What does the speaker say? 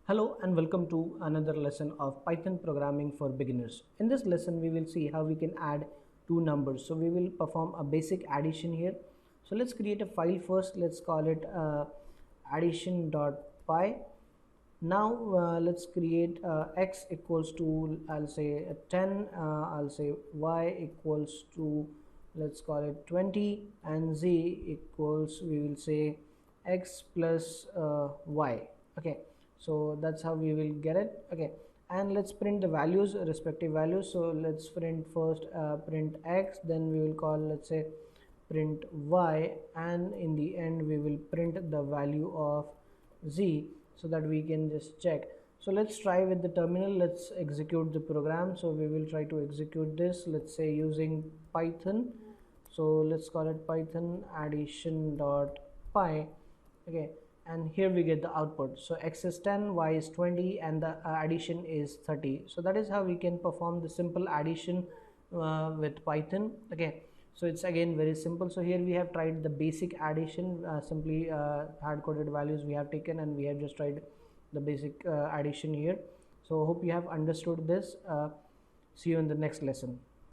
Hello and welcome to another lesson of Python programming for beginners. In this lesson we will see how we can add two numbers. So we will perform a basic addition here. So let's create a file first. Let's call it addition.py. Now let's create x equals to, I'll say 10, I'll say y equals to, let's call it 20, and z equals, we will say x plus y. Okay, so that's how we will get it. Okay, and let's print the values, respective values. So let's print first print x, then we will call, let's say, print y, and in the end we will print the value of z, so that we can just check. So let's try with the terminal. Let's execute the program. So we will try to execute this, let's say using Python. So let's call it Python addition.py. Okay, and here we get the output. So x is 10, y is 20, and the addition is 30. So that is how we can perform the simple addition with Python. Okay, so it's again very simple. So here we have tried the basic addition, simply hard-coded values we have taken, and we have just tried the basic addition here. So hope you have understood this. See you in the next lesson.